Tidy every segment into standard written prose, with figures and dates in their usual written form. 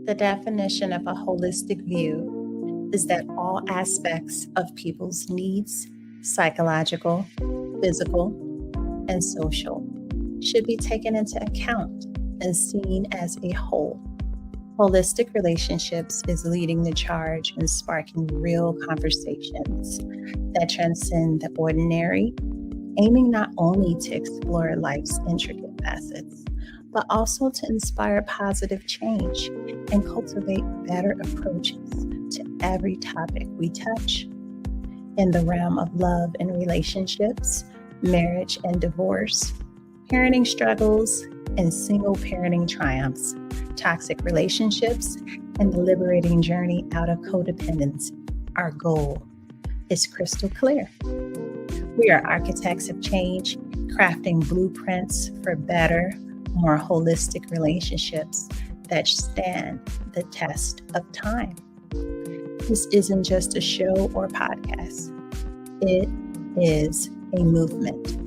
The definition of a holistic view is that all aspects of people's needs, psychological, physical, and social, should be taken into account and seen as a whole. Holistic relationships is leading the charge and sparking real conversations that transcend the ordinary, aiming not only to explore life's intricate facets, but also to inspire positive change and cultivate better approaches to every topic we touch. In the realm of love and relationships, marriage and divorce, parenting struggles and single parenting triumphs, toxic relationships, and the liberating journey out of codependence, our goal is crystal clear. We are architects of change, crafting blueprints for better, more holistic relationships that stand the test of time. This isn't just a show or podcast. It is a movement.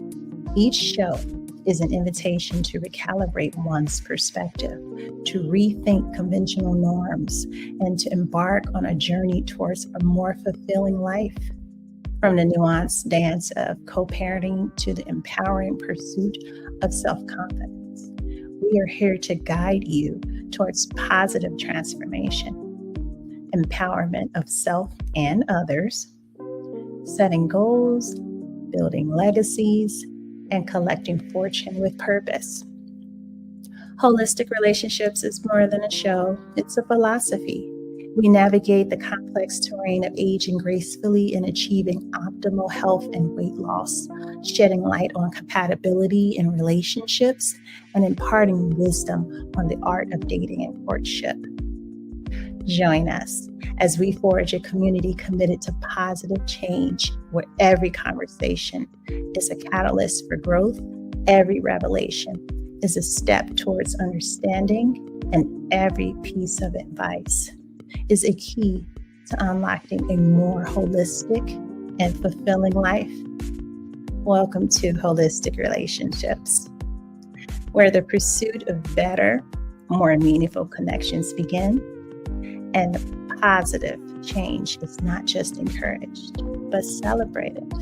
Each show is an invitation to recalibrate one's perspective, to rethink conventional norms, and to embark on a journey towards a more fulfilling life. From the nuanced dance of co-parenting to the empowering pursuit of self-confidence, we are here to guide you towards positive transformation, empowerment of self and others, setting goals, building legacies, and collecting fortune with purpose. Holistic relationships is more than a show, it's a philosophy. We navigate the complex terrain of aging gracefully and achieving optimal health and weight loss, shedding light on compatibility in relationships and imparting wisdom on the art of dating and courtship. Join us as we forge a community committed to positive change, where every conversation is a catalyst for growth, every revelation is a step towards understanding, and every piece of advice is a key to unlocking a more holistic and fulfilling life. Welcome to Holistic Relationships, where the pursuit of better, more meaningful connections begin, and positive change is not just encouraged, but celebrated.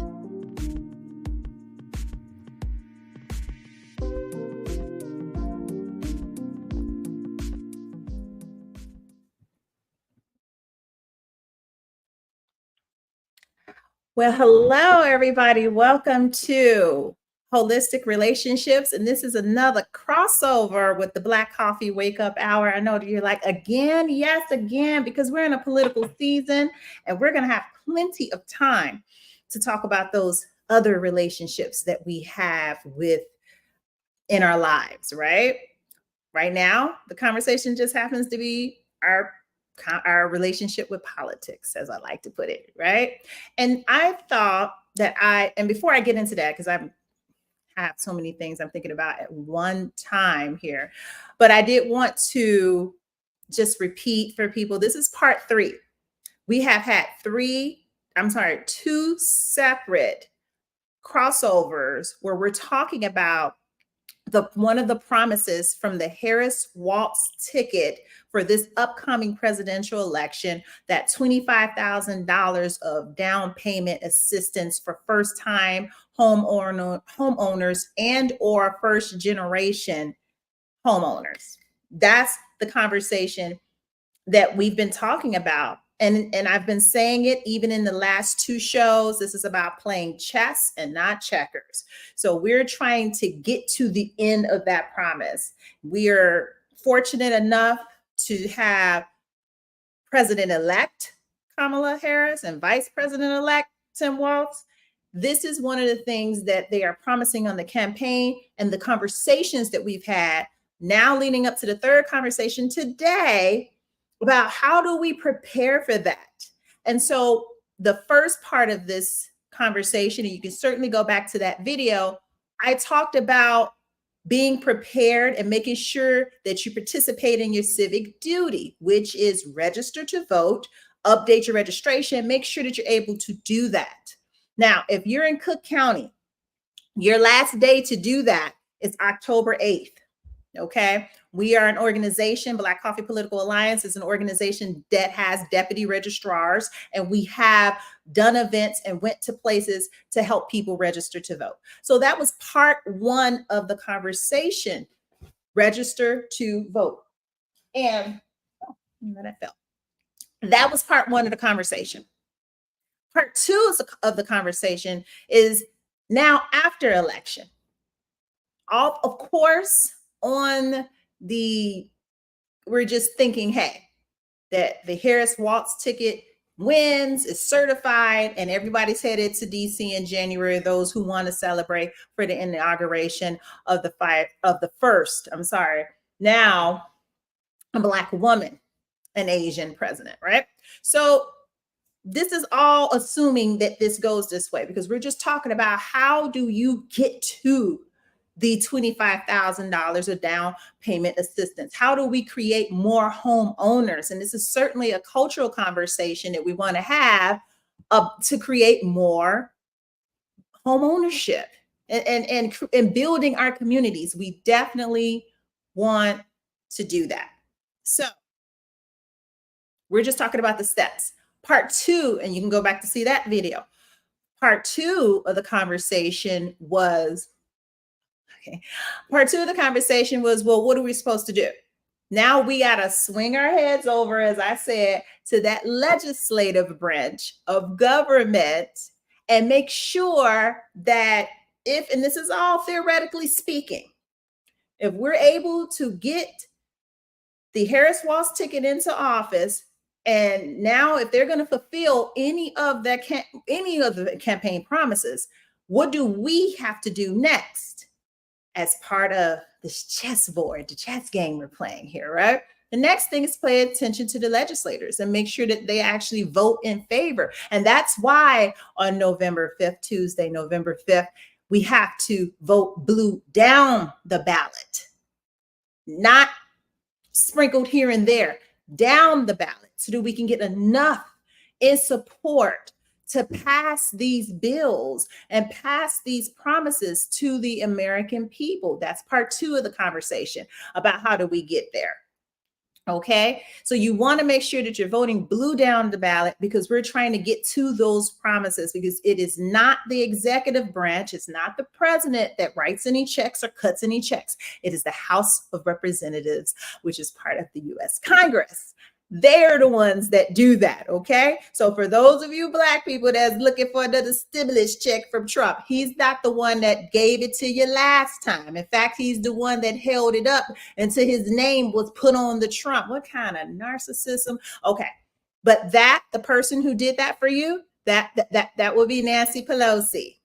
Well, hello, everybody. Welcome to Holistic Relationships. And this is another crossover with the Black Coffee Wake Up Hour. I know that you're like, again? Yes, again, because we're in a political season and we're going to have plenty of time to talk about those other relationships that we have in our lives, right? Right now, the conversation just happens to be our relationship with politics, as I like to put it, right? And I thought that and before I get into that, because I have so many things I'm thinking about at one time here, but I did want to just repeat for people, this is part 3. We have had 2 separate crossovers where we're talking about one of the promises from the Harris-Walz ticket for this upcoming presidential election, that $25,000 of down payment assistance for first-time homeowners and or first-generation homeowners. That's the conversation that we've been talking about. And I've been saying it even in the last 2 shows. This is about playing chess and not checkers. So we're trying to get to the end of that promise. We are fortunate enough to have President-elect Kamala Harris and Vice President-elect Tim Walz. This is one of the things that they are promising on the campaign, and the conversations that we've had now leading up to the 3rd conversation today about how do we prepare for that. And so the first part of this conversation, and you can certainly go back to that video, I talked about being prepared and making sure that you participate in your civic duty, which is register to vote, update your registration, make sure that you're able to do that. Now, if you're in Cook County, your last day to do that is October 8th. Okay. We are an organization, Black Coffee Political Alliance is an organization that has deputy registrars, and we have done events and went to places to help people register to vote. So that was part one of the conversation, register to vote. And that was part one of the conversation. Part two of the conversation is now after election. All, of course, on the, we're just thinking, hey, that the Harris-Walz ticket wins, is certified, and everybody's headed to DC in January, those who want to celebrate for the inauguration of the first, now a Black woman, an Asian president, right? So this is all assuming that this goes this way, because we're just talking about how do you get to the $25,000 of down payment assistance? How do we create more homeowners? And this is certainly a cultural conversation that we want to have to create more home ownership and building our communities. We definitely want to do that. So we're just talking about the steps. Part two, and you can go back to see that video. Part two of the conversation was, well, what are we supposed to do? Now we got to swing our heads over, as I said, to that legislative branch of government and make sure that if, and this is all theoretically speaking, if we're able to get the Harris-Walz ticket into office, and now if they're going to fulfill any of the campaign promises, what do we have to do next as part of this chessboard, the chess game we're playing here, right? The next thing is pay attention to the legislators and make sure that they actually vote in favor. And that's why on November 5th, Tuesday, November 5th, we have to vote blue down the ballot, not sprinkled here and there, down the ballot, so that we can get enough in support to pass these bills and pass these promises to the American people. That's part two of the conversation about how do we get there. Okay, so you want to make sure that you're voting blue down the ballot, because we're trying to get to those promises, because it is not the executive branch, it's not the president that writes any checks or cuts any checks. It is the House of Representatives, which is part of the US Congress. They're the ones that do that, okay? So for those of you Black people that's looking for another stimulus check from Trump, he's not the one that gave it to you last time. In fact, he's the one that held it up until his name was put on the Trump. What kind of narcissism? Okay, but the person who did that for you, that would be Nancy Pelosi,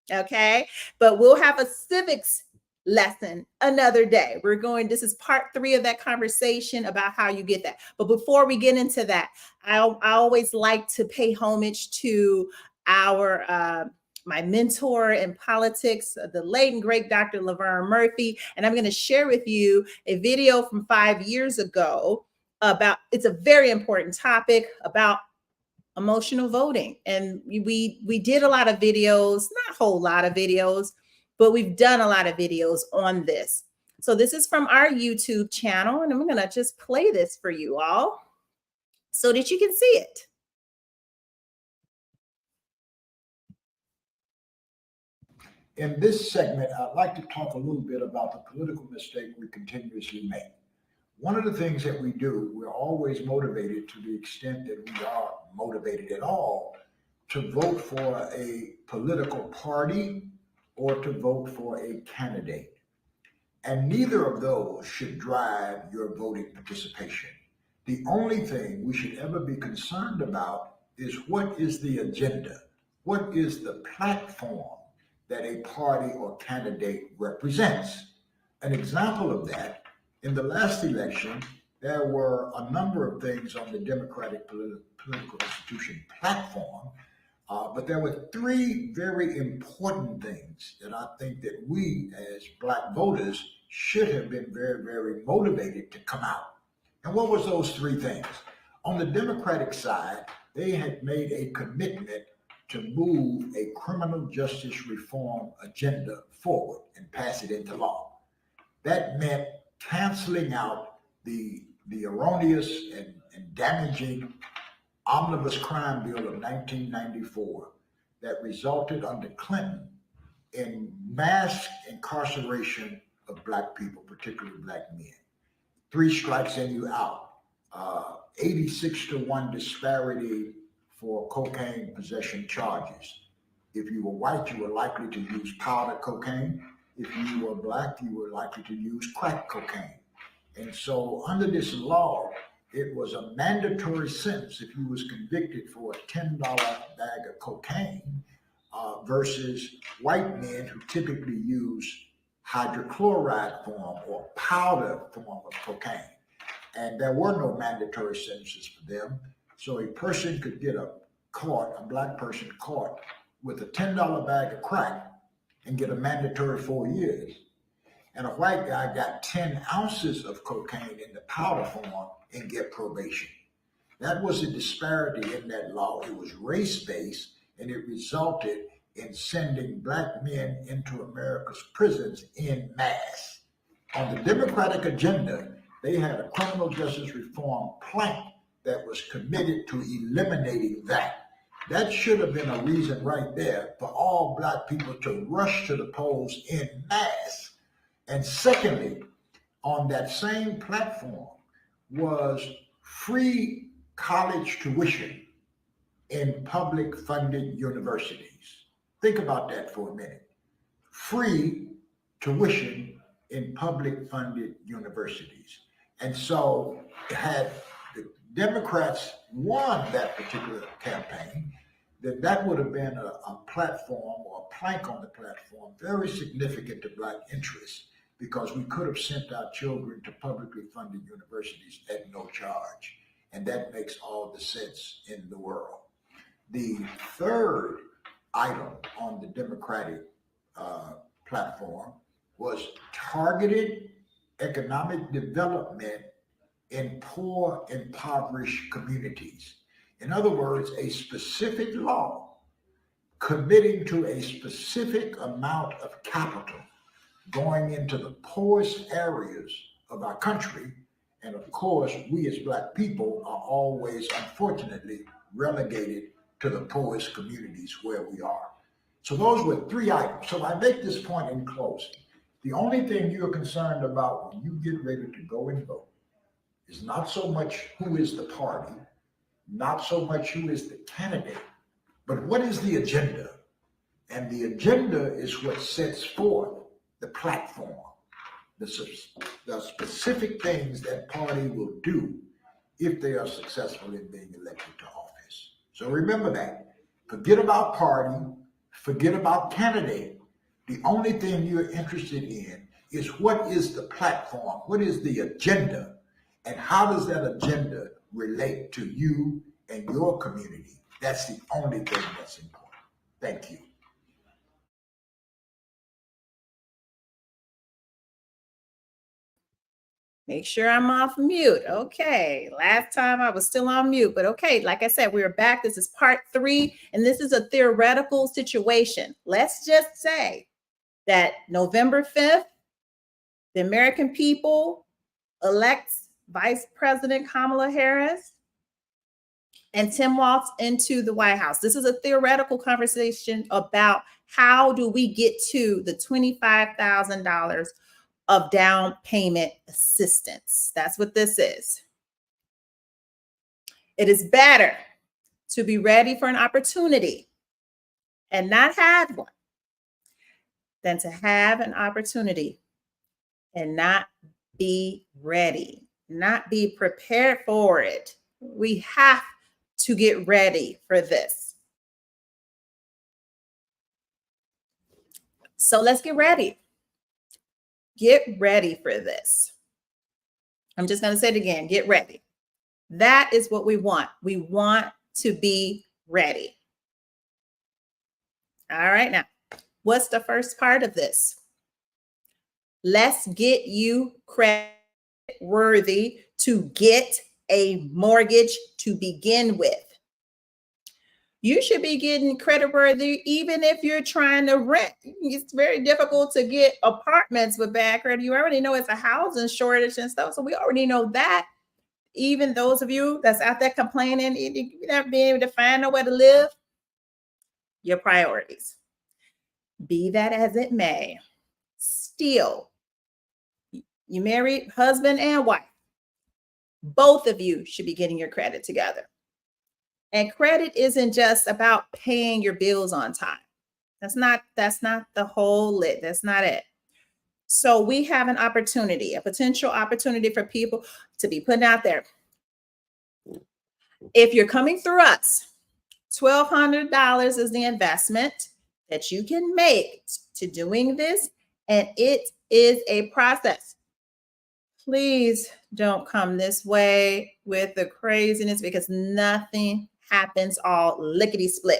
okay? But we'll have a civics lesson another day. This is part three of that conversation about how you get that. But before we get into that, I always like to pay homage to our my mentor in politics, the late and great Dr. Laverne Murphy. And I'm going to share with you a video from 5 years ago about, it's a very important topic about emotional voting. And we did a lot of videos, not a whole lot of videos, but we've done a lot of videos on this. So this is from our YouTube channel, and I'm going to just play this for you all so that you can see it. In this segment, I'd like to talk a little bit about the political mistake we continuously make. One of the things that we do, we're always motivated, to the extent that we are motivated at all, to vote for a political party or to vote for a candidate. And neither of those should drive your voting participation. The only thing we should ever be concerned about is, what is the agenda? What is the platform that a party or candidate represents? An example of that, in the last election, there were a number of things on the Democratic political institution platform, but there were three very important things that I think that we as Black voters should have been very, very motivated to come out. And what was those three things? On the Democratic side, they had made a commitment to move a criminal justice reform agenda forward and pass it into law. That meant canceling out the erroneous and damaging omnibus crime bill of 1994 that resulted under Clinton in mass incarceration of black people, particularly black men. 3 strikes and you out. 86-1 disparity for cocaine possession charges. If you were white, you were likely to use powder cocaine. If you were black, you were likely to use crack cocaine. And so under this law, it was a mandatory sentence if you was convicted for a $10 bag of cocaine versus white men who typically use hydrochloride form or powder form of cocaine. And there were no mandatory sentences for them. So a person could get a black person caught with a $10 bag of crack and get a mandatory 4 years. And a white guy got 10 ounces of cocaine in the powder form and get probation. That was a disparity in that law. It was race-based, and it resulted in sending black men into America's prisons en masse. On the Democratic agenda, they had a criminal justice reform plank that was committed to eliminating that. That should have been a reason right there for all black people to rush to the polls en masse. And secondly, on that same platform was free college tuition in public funded universities. Think about that for a minute. Free tuition in public funded universities. And so had the Democrats won that particular campaign, that would have been a platform or a plank on the platform very significant to black interests, because we could have sent our children to publicly funded universities at no charge. And that makes all the sense in the world. The third item on the Democratic platform was targeted economic development in poor, impoverished communities. In other words, a specific law committing to a specific amount of capital going into the poorest areas of our country. And of course, we as black people are always, unfortunately, relegated to the poorest communities where we are. So those were 3 items. So I make this point in closing. The only thing you're concerned about when you get ready to go and vote is not so much who is the party, not so much who is the candidate, but what is the agenda? And the agenda is what sets forth the platform, the specific things that party will do if they are successful in being elected to office. So remember that. Forget about party, forget about candidate. The only thing you're interested in is what is the platform, what is the agenda, and how does that agenda relate to you and your community? That's the only thing that's important. Thank you. Make sure I'm off mute. Okay. Last time I was still on mute, but okay. Like I said, we're back. This is part 3, and this is a theoretical situation. Let's just say that November 5th, the American people elects Vice President Kamala Harris and Tim Walz into the White House. This is a theoretical conversation about how do we get to the $25,000 of down payment assistance. That's what this is. It is better to be ready for an opportunity and not have one than to have an opportunity and not be ready, not be prepared for it. We have to get ready for this. So let's get ready. Get ready for this. I'm just going to say it again. Get ready. That is what we want. We want to be ready. All right. Now, what's the first part of this? Let's get you credit worthy to get a mortgage to begin with. You should be getting credit worthy even if you're trying to rent. It's very difficult to get apartments with bad credit. You already know it's a housing shortage and stuff. So we already know that. Even those of you that's out there complaining, you're not being able to find nowhere to live, your priorities. Be that as it may, still, you married husband and wife. Both of you should be getting your credit together. And credit isn't just about paying your bills on time. That's not the whole lit. That's not it. So we have an opportunity, a potential opportunity for people to be putting out there. If you're coming through us, $1,200 is the investment that you can make to doing this. And it is a process. Please don't come this way with the craziness because nothing happens all lickety split.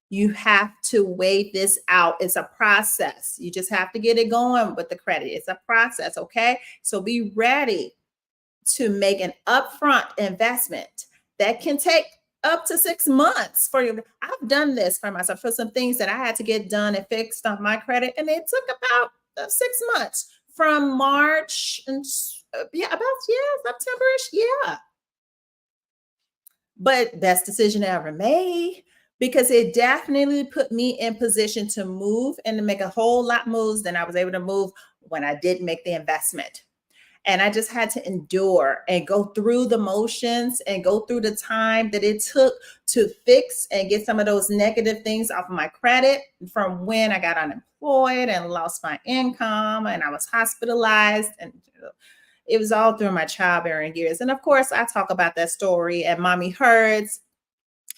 You have to wait this out. It's a process. You just have to get it going with the credit. It's a process, okay? So be ready to make an upfront investment that can take up to 6 months for you. I've done this for myself for some things that I had to get done and fixed on my credit, and it took about 6 months from March and September-ish, yeah. But best decision I ever made because it definitely put me in position to move and to make a whole lot moves than I was able to move when I didn't make the investment. And I just had to endure and go through the motions and go through the time that it took to fix and get some of those negative things off of my credit from when I got unemployed and lost my income and I was hospitalized. And it was all through my childbearing years. And of course, I talk about that story at Mommy Hurts.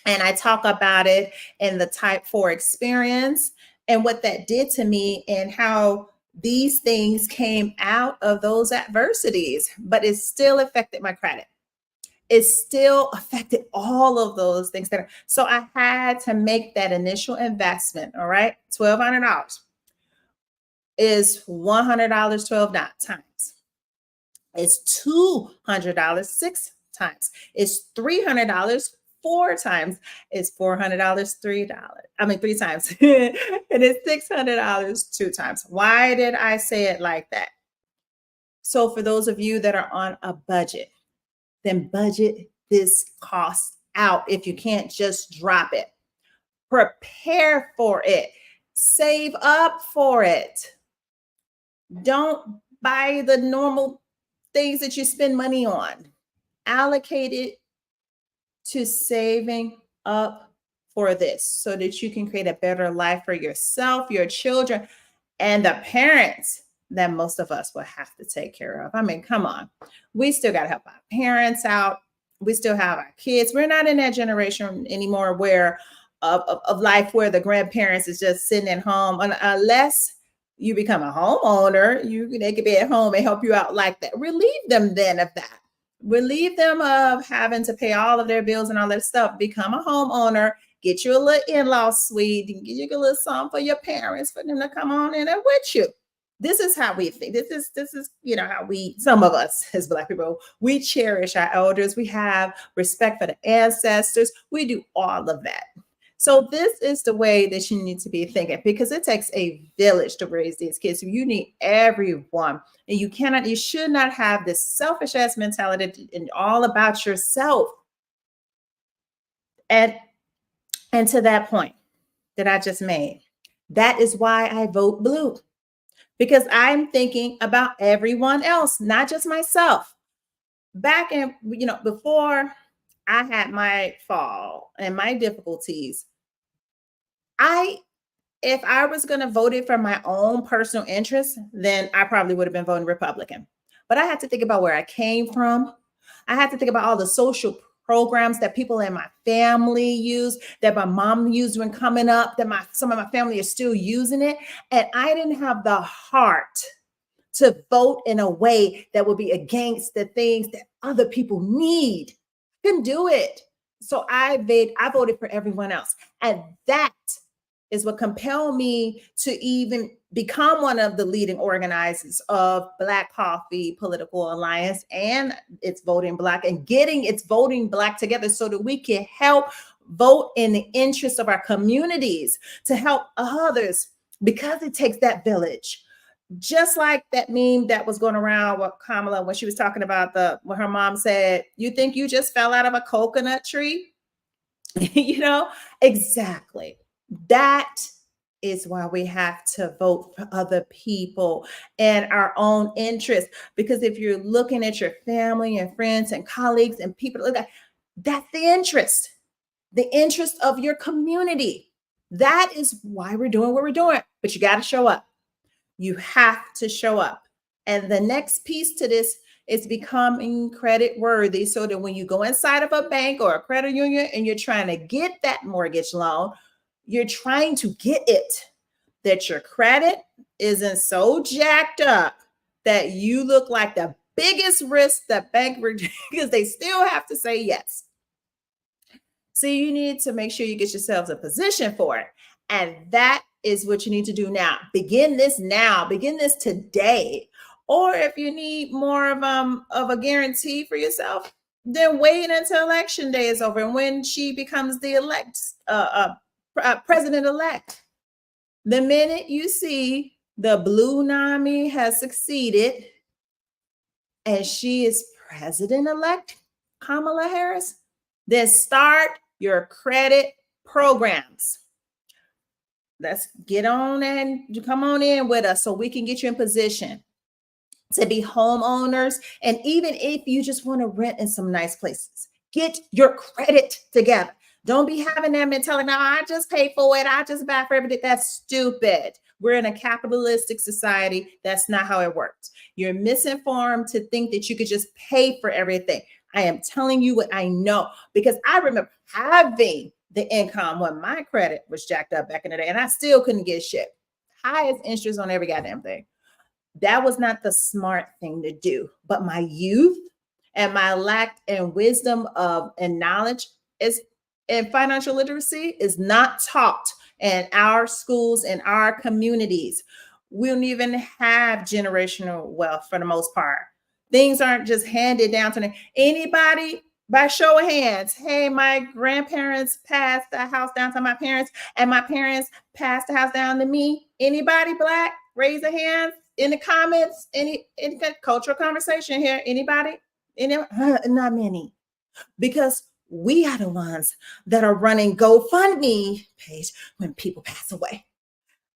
And I talk about it in the Type 4 experience and what that did to me and how these things came out of those adversities, but it still affected my credit. It still affected all of those things. So I had to make that initial investment, all right? $1,200 is $100 12 times. It's $200 6 times. It's $300 4 times. It's $400 3 times. And it's $600 2 times. Why did I say it like that? So for those of you that are on a budget, then budget this cost out if you can't just drop it. Prepare for it. Save up for it. Don't buy the normal things that you spend money on. Allocate it to saving up for this so that you can create a better life for yourself, your children, and the parents that most of us will have to take care of. I mean, come on. We still got to help our parents out. We still have our kids. We're not in that generation anymore where of life where the grandparents is just sitting at home unless you become a homeowner. They could be at home and help you out like that. Relieve them then of that. Relieve them of having to pay all of their bills and all that stuff. Become a homeowner. Get you a little in-law suite. And get you a little something for your parents for them to come on in there with you. This is how we think. This is how some of us as Black people, we cherish our elders. We have respect for the ancestors. We do all of that. So this is the way that you need to be thinking because it takes a village to raise these kids. So you need everyone. And you should not have this selfish ass mentality and all about yourself. And to that point that I just made, that is why I vote blue. Because I'm thinking about everyone else, not just myself. Back in, before I had my fall and my difficulties, if I was going to vote it for my own personal interest, then I probably would have been voting Republican. But I had to think about where I came from. I had to think about all the social programs that people in my family use, that my mom used when coming up, that some of my family is still using it. And I didn't have the heart to vote in a way that would be against the things that other people need. I couldn't do it. So I voted for everyone else. And that is what compelled me to even become one of the leading organizers of Black Coffee Political Alliance and its Voting Black and getting its Voting Black together so that we can help Vote in the interest of our communities to help others because it takes that village. Just like that meme that was going around with Kamala when she was talking about when her mom said, "You think you just fell out of a coconut tree?" You know, exactly. That is why we have to vote for other people and our own interests. Because if you're looking at your family and friends and colleagues and people, that's the interest of your community. That is why we're doing what we're doing. But you got to show up. You have to show up. And the next piece to this is becoming credit worthy so that when you go inside of a bank or a credit union and you're trying to get that mortgage loan, you're trying to get it, that your credit isn't so jacked up that you look like the biggest risk that bank, because they still have to say yes. So you need to make sure you get yourselves a position for it. And that is what you need to do now. Begin this now. Begin this today. Or if you need more of a guarantee for yourself, then wait until election day is over and when she becomes the president-elect. The minute you see the blue NAMI has succeeded and she is president-elect Kamala Harris, then start your credit programs. Let's get on and come on in with us so we can get you in position to be homeowners. And even if you just want to rent in some nice places, get your credit together. Don't be having that mentality, no, I just pay for it. I just buy for everything. That's stupid. We're in a capitalistic society. That's not how it works. You're misinformed to think that you could just pay for everything. I am telling you what I know because I remember having the income when my credit was jacked up back in the day and I still couldn't get shit. Highest interest on every goddamn thing. That was not the smart thing to do. But my youth and my lack and wisdom and knowledge and financial literacy is not taught in our schools and our communities. We don't even have generational wealth for the most part. Things aren't just handed down to anybody by show of hands. Hey, my grandparents passed the house down to my parents, and my parents passed the house down to me. Anybody Black? Raise a hand in the comments. Any cultural conversation here? Anybody? Not many, because we are the ones that are running GoFundMe page when people pass away.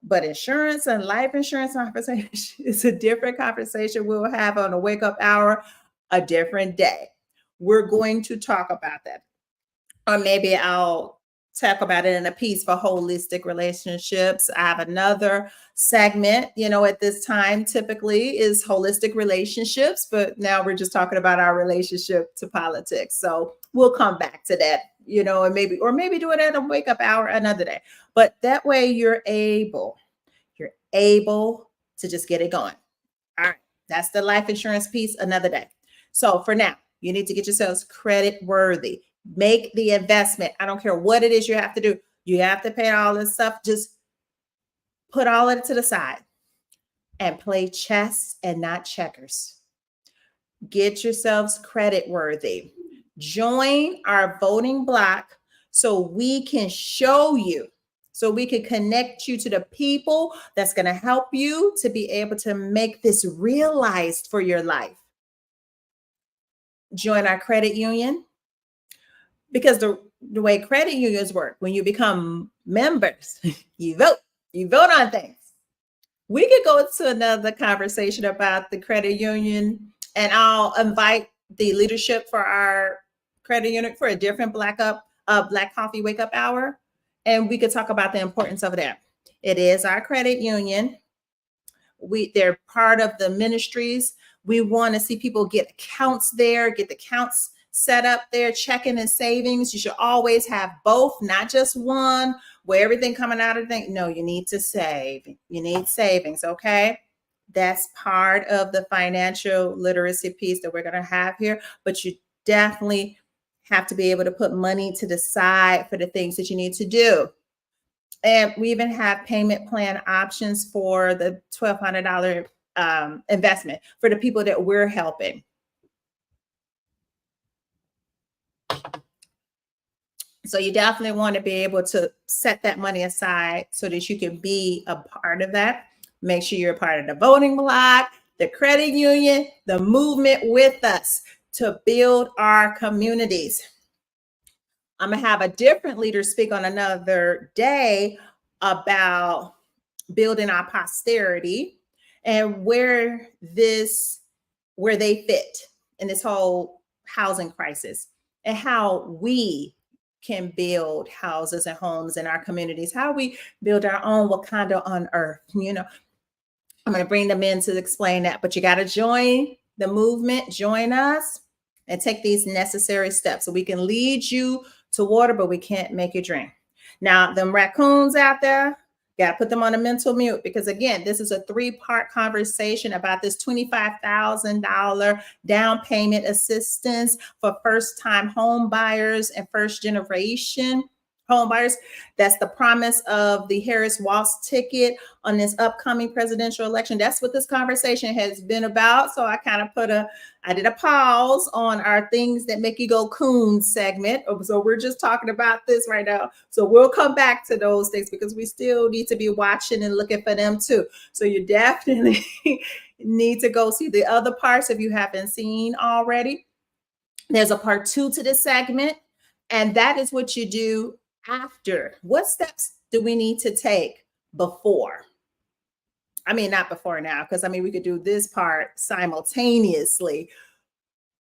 But insurance and life insurance conversation is a different conversation we'll have on a wake up hour a different day. We're going to talk about that. Or maybe I'll talk about it in a piece for holistic relationships. I have another segment, at this time typically is holistic relationships, but now we're just talking about our relationship to politics. So we'll come back to that, and maybe do it at a wake up hour another day. But that way you're able to just get it going. All right. That's the life insurance piece another day. So for now, you need to get yourselves credit worthy. Make the investment. I don't care what it is you have to do. You have to pay all this stuff. Just put all of it to the side and play chess and not checkers. Get yourselves credit worthy. Join our voting block so we can show you, so we can connect you to the people that's going to help you to be able to make this realized for your life. Join our credit union. Because the way credit unions work, when you become members, you vote on things. We could go to another conversation about the credit union, and I'll invite the leadership for our credit union for a different Black Coffee Wake Up Hour, and we could talk about the importance of that. It is our credit union. They're part of the ministries. We want to see people get accounts there, get the accounts set up there, checking and savings. You should always have both, not just one where everything coming out of the thing. No, you need to save. You need savings, okay? That's part of the financial literacy piece that we're going to have here. But you definitely have to be able to put money to the side for the things that you need to do. And we even have payment plan options for the $1,200 investment for the people that we're helping. So you definitely want to be able to set that money aside so that you can be a part of that. Make sure you're a part of the voting block, the credit union, the movement with us to build our communities. I'm going to have a different leader speak on another day about building our posterity and where they fit in this whole housing crisis, and how we can build houses and homes in our communities, how we build our own Wakanda on earth. I'm going to bring them in to explain that, but you got to join the movement, join us, and take these necessary steps so we can lead you to water, but we can't make you drink. Now, them raccoons out there, got to put them on a mental mute, because again, this is a 3-part conversation about this $25,000 down payment assistance for first-time home buyers and first-generation home buyers. That's the promise of the Harris-Walz ticket on this upcoming presidential election. That's what this conversation has been about. So I did a pause on our things that make you go coon segment. So we're just talking about this right now. So we'll come back to those things because we still need to be watching and looking for them too. So you definitely need to go see the other parts if you haven't seen already. There's a part 2 to this segment, and that is what you do after. What steps do we need to take before? I mean, not before now, because we could do this part simultaneously.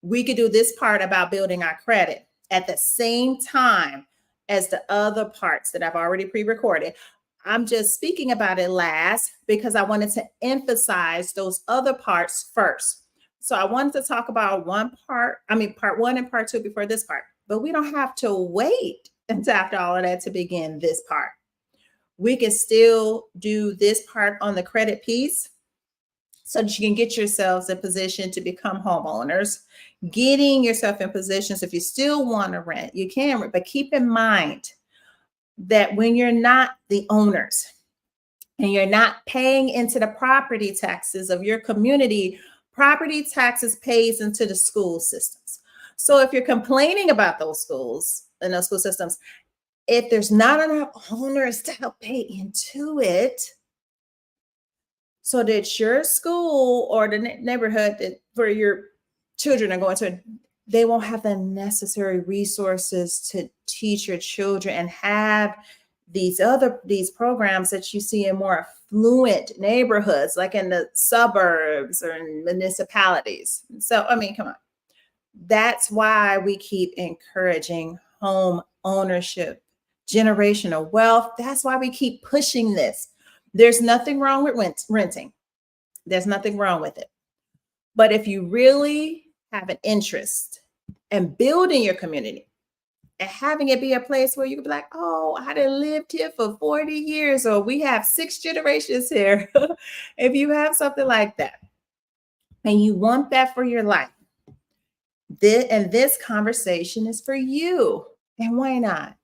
We could do this part about building our credit at the same time as the other parts that I've already pre-recorded. I'm just speaking about it last because I wanted to emphasize those other parts first. So I wanted to talk about part 1 and part 2 before this part, but we don't have to wait until after all of that to begin this part. We can still do this part on the credit piece so that you can get yourselves in position to become homeowners, getting yourself in positions. If you still want to rent, you can, but keep in mind that when you're not the owners and you're not paying into the property taxes of your community, property taxes pays into the school systems. So if you're complaining about those schools and those school systems, if there's not enough owners to help pay into it, so that your school or the neighborhood that where your children are going to, they won't have the necessary resources to teach your children and have these programs that you see in more affluent neighborhoods, like in the suburbs or in municipalities. So, come on. That's why we keep encouraging home ownership, generational wealth. That's why we keep pushing this. There's nothing wrong with renting. There's nothing wrong with it. But if you really have an interest in building your community and having it be a place where you can be like, oh, I done lived here for 40 years, or we have 6 generations here. If you have something like that and you want that for your life, this conversation is for you. And why not?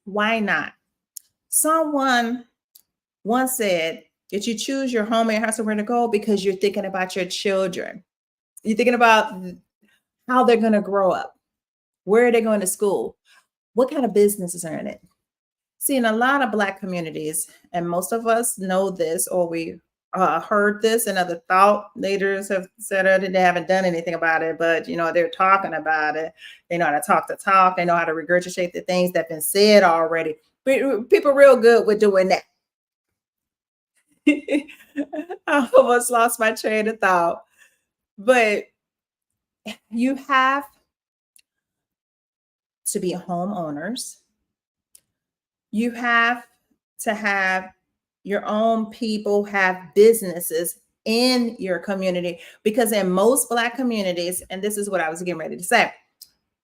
Why not? Someone once said that you choose your home and your house and where to go because you're thinking about your children. You're thinking about how they're going to grow up. Where are they going to school? What kind of businesses are in it? See, in a lot of Black communities, and most of us know this, or we heard this, and other thought leaders have said it, and they haven't done anything about it, but they're talking about it. They know how to talk the talk. They know how to regurgitate the things that have been said already. People are real good with doing that. I almost lost my train of thought. But you have to be homeowners. You have to have your own people have businesses in your community, because in most Black communities, and this is what I was getting ready to say,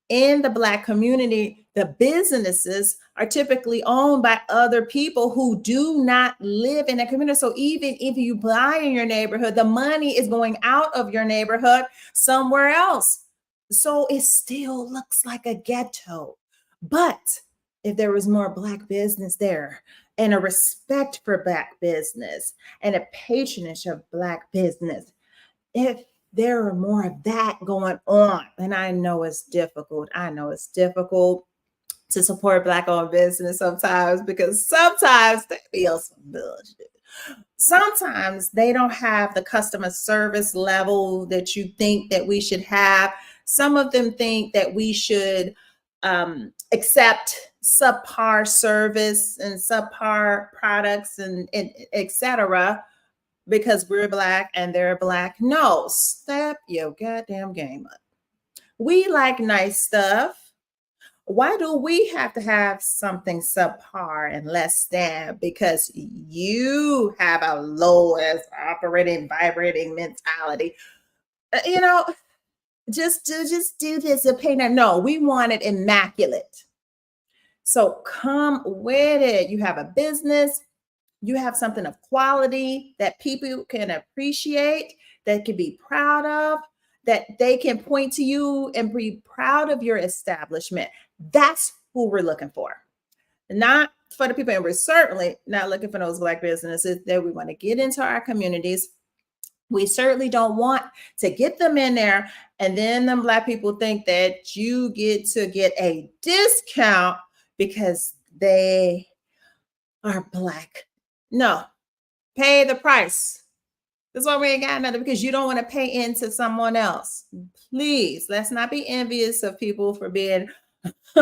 in the Black community, the businesses are typically owned by other people who do not live in a community. So even if you buy in your neighborhood, the money is going out of your neighborhood somewhere else. So it still looks like a ghetto. But if there was more Black business there, and a respect for Black business, and a patronage of Black business, if there are more of that going on, and I know it's difficult. to support Black owned business sometimes, because sometimes they be on some bullshit. Sometimes they don't have the customer service level that you think that we should have. Some of them think that we should accept subpar service and subpar products and etc. because we're Black and they're Black. No, step your goddamn game up. We like nice stuff. Why do we have to have something subpar and less than because you have a lowest operating vibrating mentality? You know, just do this and pay that. No, we want it immaculate. So come with it. You have a business, you have something of quality that people can appreciate, that can be proud of, that they can point to you and be proud of your establishment. That's who we're looking for. Not for the people, and we're certainly not looking for those Black businesses that we want to get into our communities. We certainly don't want to get them in there and then them Black people think that you get to get a discount because they are Black. No, pay the price. That's why we ain't got nothing, because you don't want to pay into someone else. Please, let's not be envious of people for being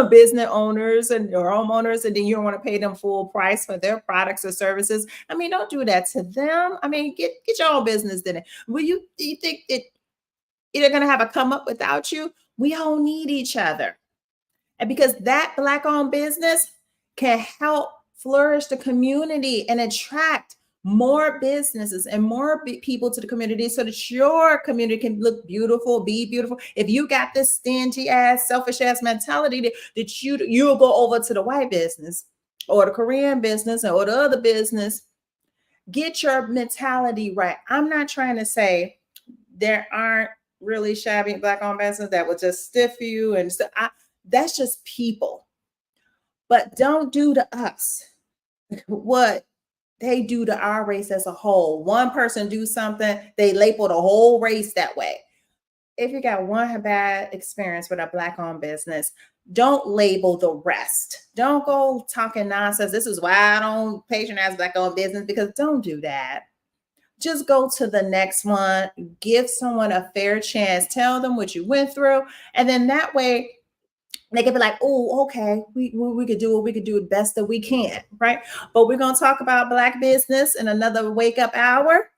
business owners and or homeowners, and then you don't want to pay them full price for their products or services. I mean, don't do that to them. I mean, get your own business in it. Will you think that they're gonna have a come up without you? We all need each other. And because that Black owned business can help flourish the community and attract more businesses and more people to the community so that your community can look beautiful, be beautiful. If you got this stingy ass, selfish ass mentality that you'll go over to the white business or the Korean business or the other business, get your mentality right. I'm not trying to say there aren't really shabby Black owned businesses that will just stiff you and that's just people. But don't do to us what they do to our race as a whole. One person do something, they label the whole race that way. If you got one bad experience with a Black owned business, don't label the rest. Don't go talking nonsense. This is why I don't patronize Black owned business, because don't do that. Just go to the next one, give someone a fair chance, tell them what you went through, and then that way they can be like, oh, okay, we could do what we could do the best that we can, right? But we're going to talk about Black business in another wake up hour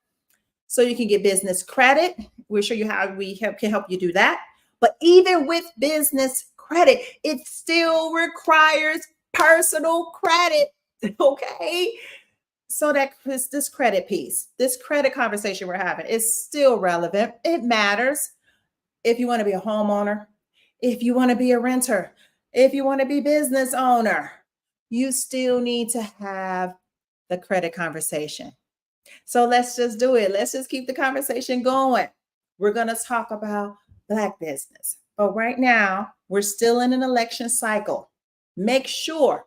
so you can get business credit. We'll show you how we can help you do that. But even with business credit, it still requires personal credit, okay? So that this credit piece, this credit conversation we're having is still relevant. It matters if you want to be a homeowner, if you want to be a renter, if you want to be business owner, you still need to have the credit conversation. So let's just do it. Let's just keep the conversation going. We're going to talk about Black business. But right now, we're still in an election cycle. Make sure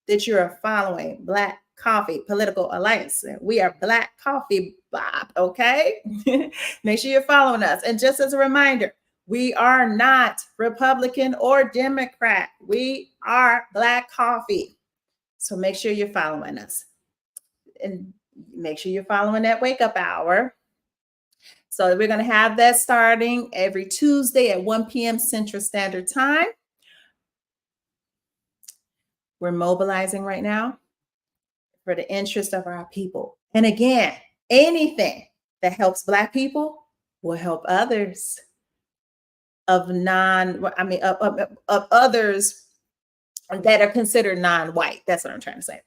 that you're following Black Coffee Political Alliance. We are Black Coffee Bob, okay? Make sure you're following us. And just as a reminder, we are not Republican or Democrat. We are Black Coffee. So make sure you're following us. And make sure you're following that wake up hour. So we're going to have that starting every Tuesday at 1 p.m. Central Standard Time. We're mobilizing right now for the interest of our people. And again, anything that helps Black people will help others of others that are considered non-white. That's what I'm trying to say.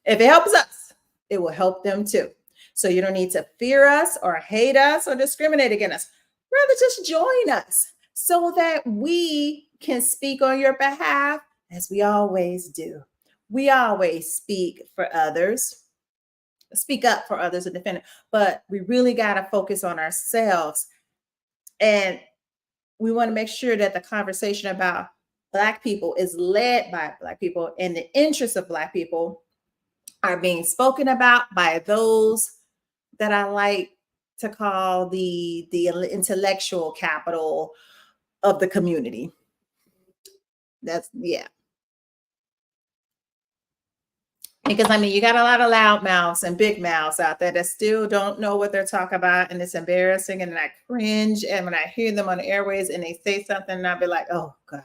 If it helps us, it will help them too. So you don't need to fear us or hate us or discriminate against us. Rather just join us so that we can speak on your behalf, as we always do. We always speak for others, speak up for others and defend it, but we really got to focus on ourselves. And we want to make sure that the conversation about Black people is led by Black people, and the interests of Black people are being spoken about by those that I like to call the intellectual capital of the community. Yeah. Because I mean, you got a lot of loud mouths and big mouths out there that still don't know what they're talking about, and it's embarrassing. And I cringe, and when I hear them on the airways and they say something, and I'll be like, "Oh God."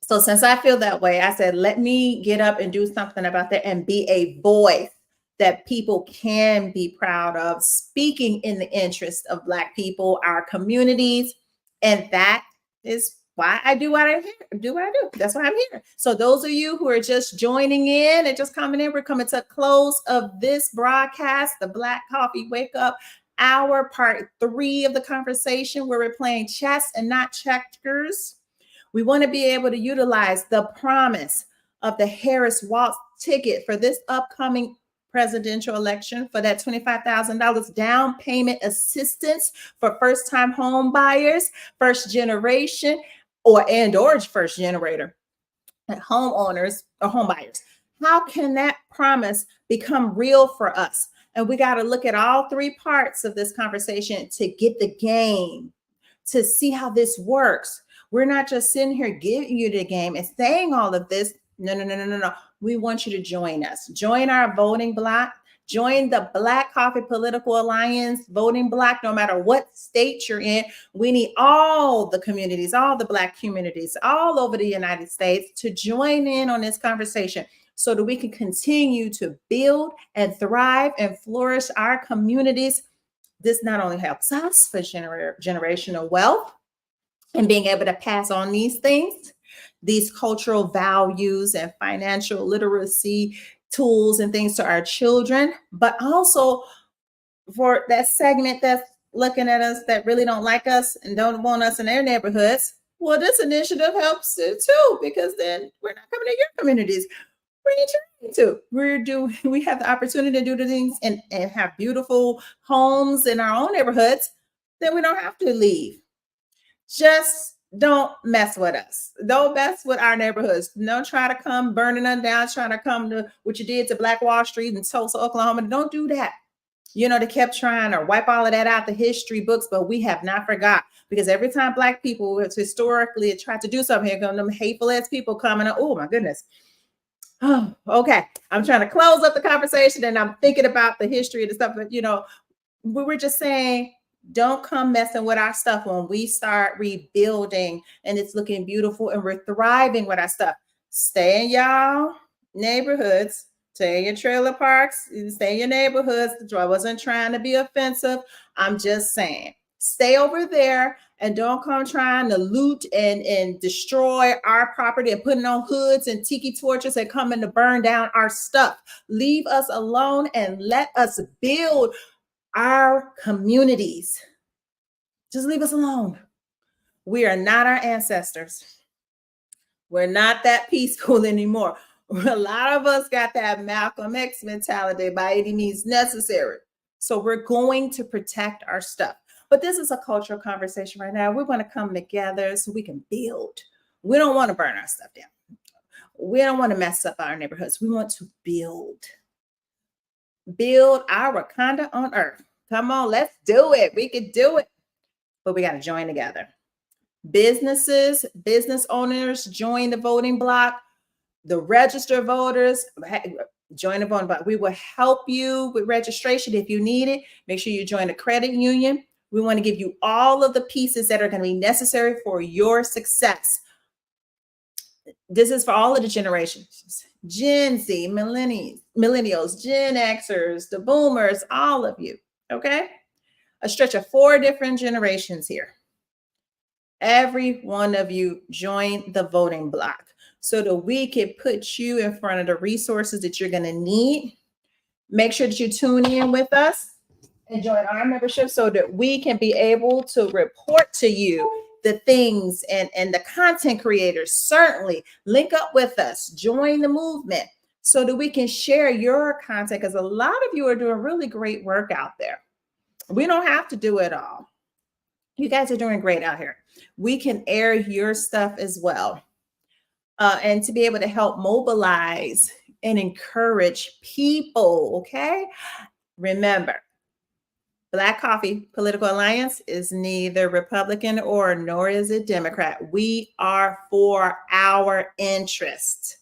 So since I feel that way, I said, let me get up and do something about that and be a voice that people can be proud of, speaking in the interest of Black people, our communities. And that is why I do what I do. What I do. That's why I'm here. So those of you who are just joining in and just coming in, we're coming to a close of this broadcast, the Black Coffee Wake Up Hour, part 3 of the conversation, where we're playing chess and not checkers. We want to be able to utilize the promise of the Harris-Walz ticket for this upcoming presidential election for that $25,000 down payment assistance for first-time home buyers, first generation, or first generator homeowners or home buyers. How can that promise become real for us? And we got to look at all 3 parts of this conversation to get the game, to see how this works. We're not just sitting here giving you the game and saying all of this. No. We want you to join us. Join our voting block. Join the Black Coffee Political Alliance voting block, no matter what state you're in. We need all the communities, all the Black communities all over the United States to join in on this conversation so that we can continue to build and thrive and flourish our communities. This not only helps us for generational wealth and being able to pass on these things, these cultural values and financial literacy tools and things to our children, but also for that segment that's looking at us that really don't like us and don't want us in their neighborhoods. Well, this initiative helps too, because then we're not coming to your communities. We have the opportunity to do the things and have beautiful homes in our own neighborhoods. Then we don't have to leave. Just don't mess with us. Don't mess with our neighborhoods. Don't try to come burning them down, trying to come to what you did to Black Wall Street in Tulsa, Oklahoma. Don't do that. You know, they kept trying to wipe all of that out the history books, but we have not forgot, because every time Black people historically tried to do something, here come them hateful ass people coming up. Oh my goodness. Oh, okay. I'm trying to close up the conversation and I'm thinking about the history of the stuff, but we were just saying, don't come messing with our stuff when we start rebuilding and it's looking beautiful and we're thriving with our stuff. Stay in y'all neighborhoods, stay in your trailer parks, stay in your neighborhoods. I wasn't trying to be offensive. I'm just saying, stay over there and don't come trying to loot and destroy our property and putting on hoods and tiki torches and coming to burn down our stuff. Leave us alone and let us build our communities. Just leave us alone. We are not our ancestors. We're not that peaceful anymore. A lot of us got that Malcolm X mentality, by any means necessary. So we're going to protect our stuff. But this is a cultural conversation right now. We want to come together so we can build. We don't want to burn our stuff down. We don't want to mess up our neighborhoods. We want to build our Wakanda on earth. Come on, let's do it. We can do it. But we got to join together. Businesses, business owners, join the voting block. The registered voters, join the voting block. We will help you with registration if you need it. Make sure you join a credit union. We want to give you all of the pieces that are going to be necessary for your success. This is for all of the generations. Gen Z, millennials, Gen Xers, the boomers, all of you. Okay? A stretch of 4 different generations here. Every one of you join the voting block so that we can put you in front of the resources that you're going to need. Make sure that you tune in with us and join our membership so that we can be able to report to you the things and the content creators. Certainly link up with us, join the movement so that we can share your content, because a lot of you are doing really great work out there. We don't have to do it all. You guys are doing great out here. We can air your stuff as well. And to be able to help mobilize and encourage people, okay? Remember, Black Coffee Political Alliance is neither Republican nor is it Democrat. We are for our interests.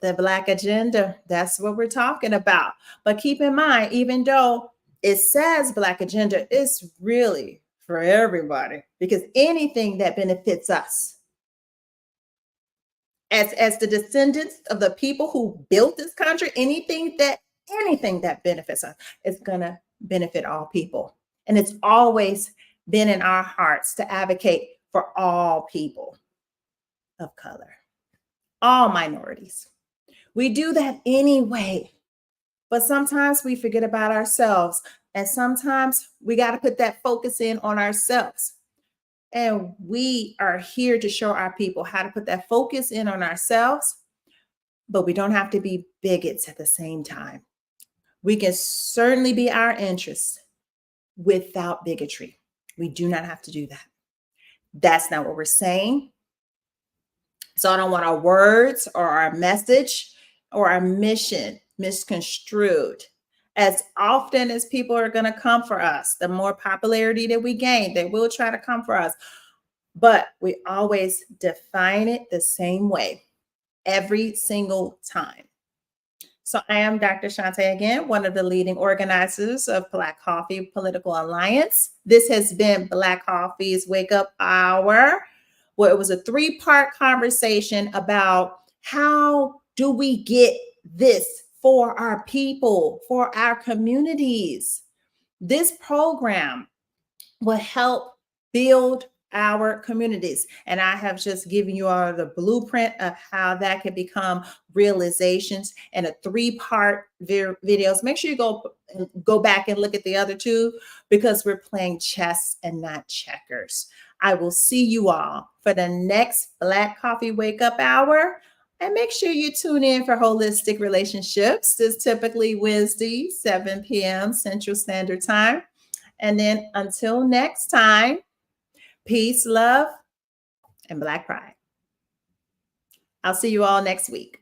The Black agenda, that's what we're talking about. But keep in mind, even though it says Black agenda, it's really for everybody, because anything that benefits us as the descendants of the people who built this country, anything that benefits us is going to benefit all people. And it's always been in our hearts to advocate for all people of color, all minorities. We do that anyway, but sometimes we forget about ourselves, and sometimes we got to put that focus in on ourselves. And we are here to show our people how to put that focus in on ourselves, but we don't have to be bigots at the same time. We can certainly be our interests without bigotry. We do not have to do that. That's not what we're saying. So I don't want our words or our message or our mission misconstrued. As often as people are going to come for us, the more popularity that we gain, they will try to come for us. But we always define it the same way every single time. So I am Dr. Shante again, one of the leading organizers of Black Coffee Political Alliance. This has been Black Coffee's Wake Up Hour, where it was a 3-part conversation about how do we get this for our people, for our communities. This program will help build our communities. And I have just given you all the blueprint of how that can become realizations in a 3-part videos. Make sure you go back and look at the other 2, because we're playing chess and not checkers. I will see you all for the next Black Coffee Wake Up Hour. And make sure you tune in for Holistic Relationships. This is typically Wednesday, 7 p.m. Central Standard Time. And then until next time, peace, love, and Black pride. I'll see you all next week.